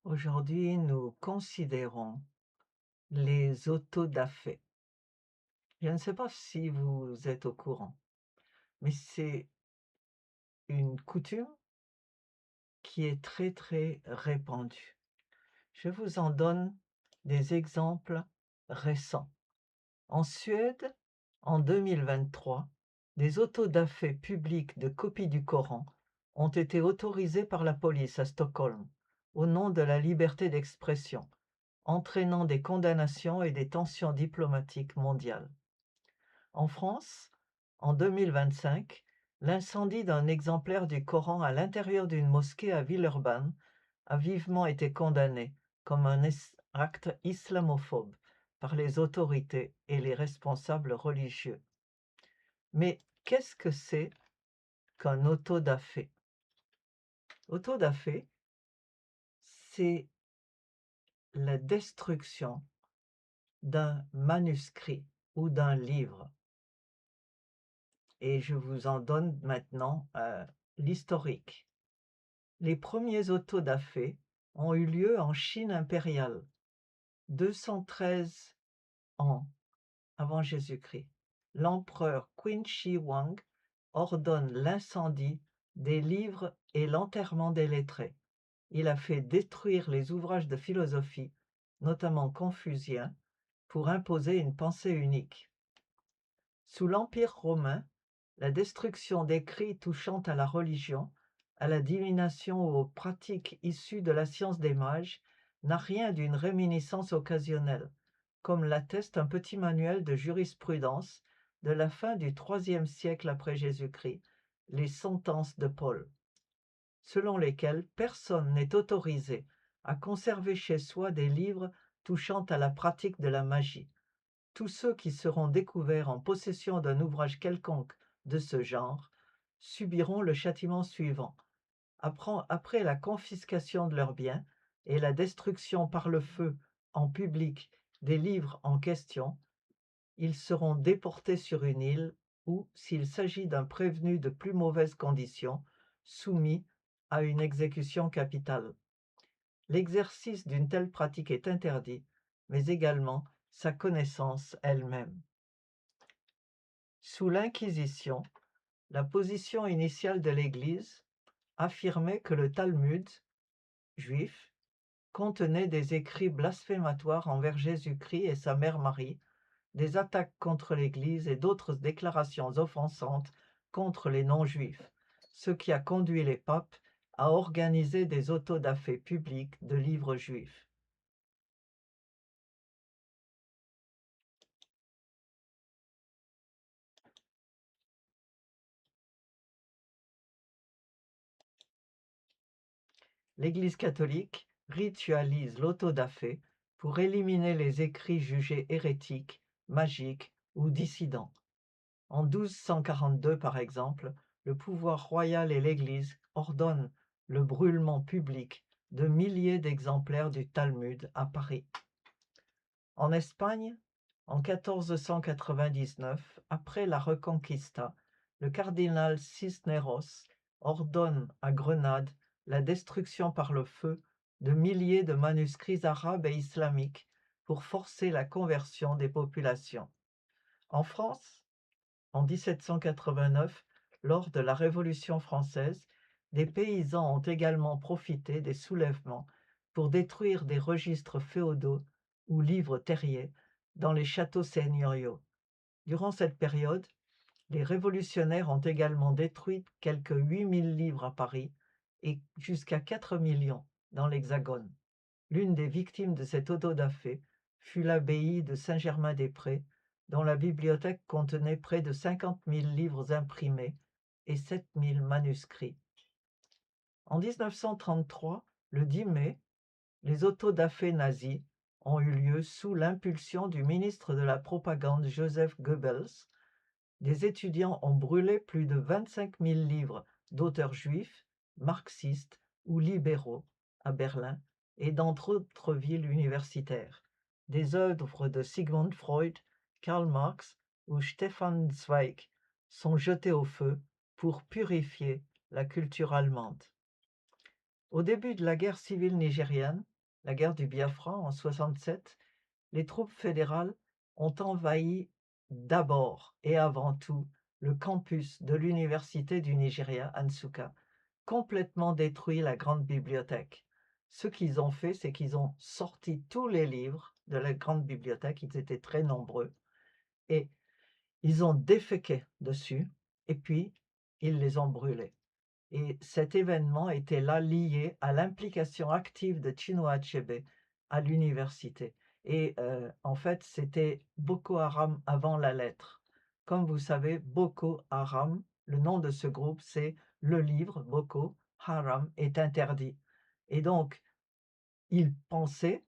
Aujourd'hui, nous considérons les autodafés. Je ne sais pas si vous êtes au courant, mais c'est une coutume qui est très très répandue. Je vous en donne des exemples récents. En Suède, en 2023, des autodafés publics de copies du Coran ont été autorisés par la police à Stockholm au nom de la liberté d'expression, entraînant des condamnations et des tensions diplomatiques mondiales. En France, en 2025, l'incendie d'un exemplaire du Coran à l'intérieur d'une mosquée à Villeurbanne a vivement été condamné comme un acte islamophobe par les autorités et les responsables religieux. Mais qu'est-ce que c'est qu'un autodafé? Autodafé, c'est la destruction d'un manuscrit ou d'un livre. Et je vous en donne maintenant l'historique. Les premiers autodafés ont eu lieu en Chine impériale, 213 ans avant Jésus-Christ. L'empereur Qin Shi Huang ordonne l'incendie des livres et l'enterrement des lettrés. Il a fait détruire les ouvrages de philosophie, notamment confuciens, pour imposer une pensée unique. Sous l'Empire romain, la destruction d'écrits touchant à la religion, à la divination ou aux pratiques issues de la science des mages n'a rien d'une réminiscence occasionnelle, comme l'atteste un petit manuel de jurisprudence de la fin du IIIe siècle après Jésus-Christ, les Sentences de Paul, selon lesquelles personne n'est autorisé à conserver chez soi des livres touchant à la pratique de la magie. Tous ceux qui seront découverts en possession d'un ouvrage quelconque de ce genre subiront le châtiment suivant. Après la confiscation de leurs biens et la destruction par le feu en public des livres en question, ils seront déportés sur une île ou, s'il s'agit d'un prévenu de plus mauvaises conditions, soumis à une exécution capitale. L'exercice d'une telle pratique est interdit, mais également sa connaissance elle-même. Sous l'Inquisition, la position initiale de l'Église affirmait que le Talmud juif contenait des écrits blasphématoires envers Jésus-Christ et sa mère Marie, des attaques contre l'Église et d'autres déclarations offensantes contre les non-juifs, ce qui a conduit les papes à organiser des autodafés publics de livres juifs. L'Église catholique ritualise l'autodafé pour éliminer les écrits jugés hérétiques, magiques ou dissidents. En 1242, par exemple, le pouvoir royal et l'Église ordonnent le brûlement public de milliers d'exemplaires du Talmud à Paris. En Espagne, en 1499, après la Reconquista, le cardinal Cisneros ordonne à Grenade la destruction par le feu de milliers de manuscrits arabes et islamiques pour forcer la conversion des populations. En France, en 1789, lors de la Révolution française, des paysans ont également profité des soulèvements pour détruire des registres féodaux ou livres terriers dans les châteaux seigneuriaux. Durant cette période, les révolutionnaires ont également détruit quelques 8000 livres à Paris et jusqu'à 4 millions dans l'Hexagone. L'une des victimes de cet autodafé fut l'abbaye de Saint-Germain-des-Prés, dont la bibliothèque contenait près de 50 000 livres imprimés et 7 000 manuscrits. En 1933, le 10 mai, les autodafés nazis ont eu lieu sous l'impulsion du ministre de la Propagande Joseph Goebbels. Des étudiants ont brûlé plus de 25 000 livres d'auteurs juifs, marxistes ou libéraux à Berlin et dans d'autres villes universitaires. Des œuvres de Sigmund Freud, Karl Marx ou Stefan Zweig sont jetées au feu pour purifier la culture allemande. Au début de la guerre civile nigériane, la guerre du Biafra en 67, les troupes fédérales ont envahi d'abord et avant tout le campus de l'université du Nigeria, Nsukka, complètement détruit la grande bibliothèque. Ce qu'ils ont fait, c'est qu'ils ont sorti tous les livres de la grande bibliothèque, ils étaient très nombreux, et ils ont déféqué dessus, et puis ils les ont brûlés. Et cet événement était là lié à l'implication active de Chinua Achebe à l'université. Et en fait, c'était Boko Haram avant la lettre. Comme vous savez, Boko Haram, le nom de ce groupe, c'est le livre Boko Haram est interdit. Et donc, ils pensaient,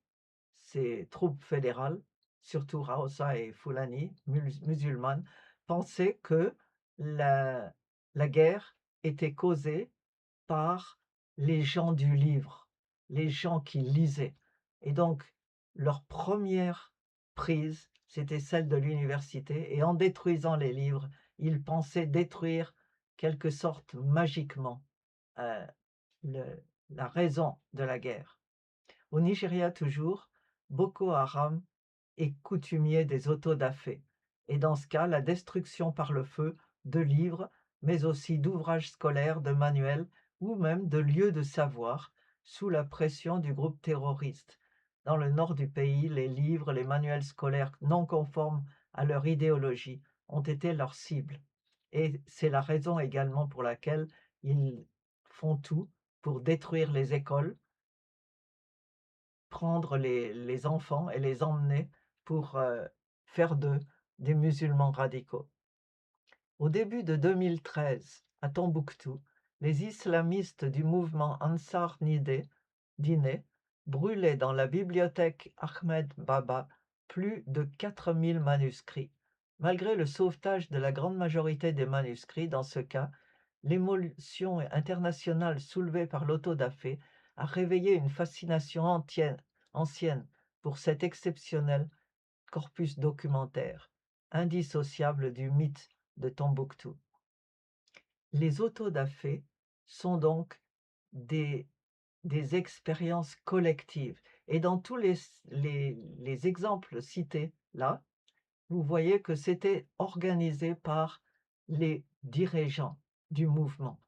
ces troupes fédérales, surtout Hausa et Fulani, musulmanes, pensaient que la, la guerre était causée par les gens du livre, les gens qui lisaient. Et donc, leur première prise, c'était celle de l'université. Et en détruisant les livres, ils pensaient détruire, quelque sorte, magiquement, euh, la raison de la guerre. Au Nigeria toujours, Boko Haram est coutumier des autodafés. Et dans ce cas, la destruction par le feu de livres, mais aussi d'ouvrages scolaires, de manuels ou même de lieux de savoir sous la pression du groupe terroriste. Dans le nord du pays, les livres, les manuels scolaires non conformes à leur idéologie ont été leur cible. Et c'est la raison également pour laquelle ils font tout pour détruire les écoles, prendre les enfants et les emmener pour faire d'eux des musulmans radicaux. Au début de 2013, à Tombouctou, les islamistes du mouvement Ansar Dine brûlaient dans la bibliothèque Ahmed Baba plus de 4000 manuscrits. Malgré le sauvetage de la grande majorité des manuscrits, dans ce cas, l'émotion internationale soulevée par l'autodafé a réveillé une fascination ancienne pour cet exceptionnel corpus documentaire, indissociable du mythe de Tombouctou. Les autodafés sont donc des expériences collectives. Et dans tous les exemples cités là, vous voyez que c'était organisé par les dirigeants du mouvement.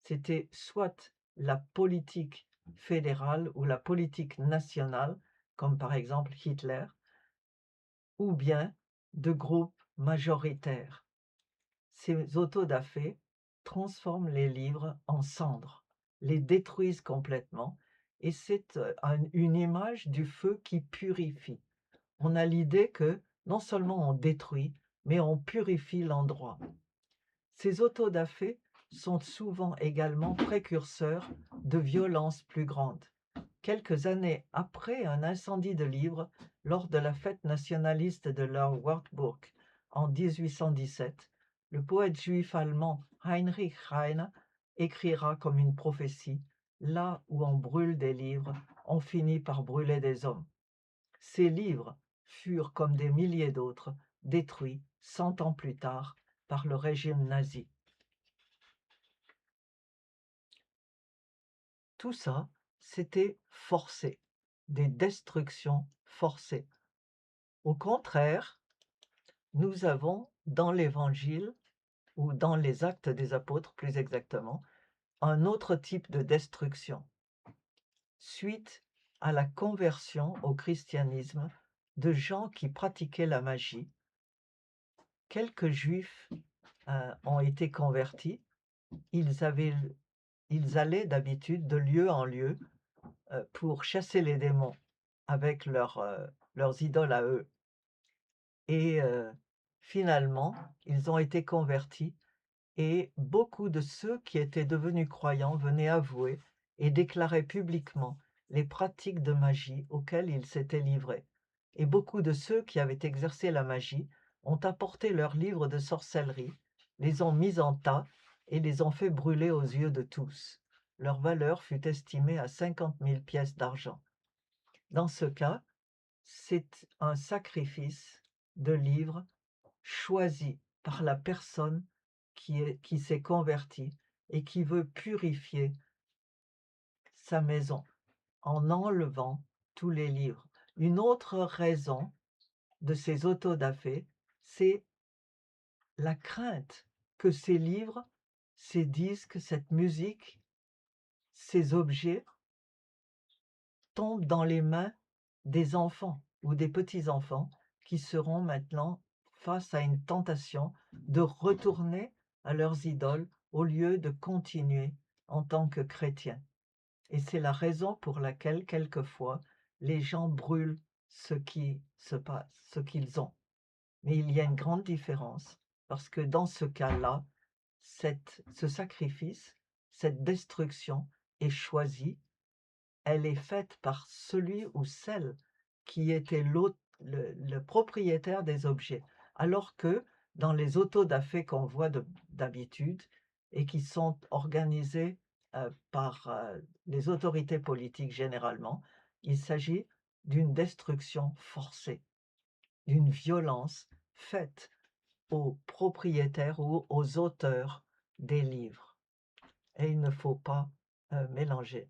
C'était soit la politique fédérale ou la politique nationale, comme par exemple Hitler, ou bien de groupes majoritaires. Ces autodafés transforment les livres en cendres, les détruisent complètement, et c'est une image du feu qui purifie. On a l'idée que non seulement on détruit, mais on purifie l'endroit. Ces autodafés sont souvent également précurseurs de violences plus grandes. Quelques années après un incendie de livres lors de la fête nationaliste de leur Wartburg en 1817, le poète juif allemand Heinrich Heine écrira comme une prophétie: « Là où on brûle des livres, on finit par brûler des hommes. » Ces livres furent, comme des milliers d'autres, détruits 100 ans plus tard par le régime nazi. Tout ça, c'était forcé, des destructions forcées. Au contraire, nous avons dans l'Évangile, ou dans les Actes des Apôtres plus exactement, un autre type de destruction. Suite à la conversion au christianisme de gens qui pratiquaient la magie, quelques juifs ont été convertis. Ils allaient d'habitude de lieu en lieu pour chasser les démons avec leurs idoles à eux. Et finalement, ils ont été convertis et beaucoup de ceux qui étaient devenus croyants venaient avouer et déclarer publiquement les pratiques de magie auxquelles ils s'étaient livrés. Et beaucoup de ceux qui avaient exercé la magie ont apporté leurs livres de sorcellerie, les ont mis en tas et les ont fait brûler aux yeux de tous. Leur valeur fut estimée à 50 000 pièces d'argent. Dans ce cas, c'est un sacrifice de livres choisi par la personne qui s'est convertie et qui veut purifier sa maison en enlevant tous les livres. Une autre raison de ces autodafés, c'est la crainte que ces livres, ces disques, cette musique, ces objets tombent dans les mains des enfants ou des petits-enfants qui seront maintenant face à une tentation de retourner à leurs idoles au lieu de continuer en tant que chrétiens. Et c'est la raison pour laquelle quelquefois les gens brûlent ce qui se passe, ce qu'ils ont. Mais il y a une grande différence parce que dans ce cas-là, ce sacrifice, cette destruction est choisie, elle est faite par celui ou celle qui était le propriétaire des objets. Alors que dans les autodafés qu'on voit d'habitude et qui sont organisés par les autorités politiques généralement, il s'agit d'une destruction forcée, d'une violence faite aux propriétaires ou aux auteurs des livres. Et il ne faut pas mélanger.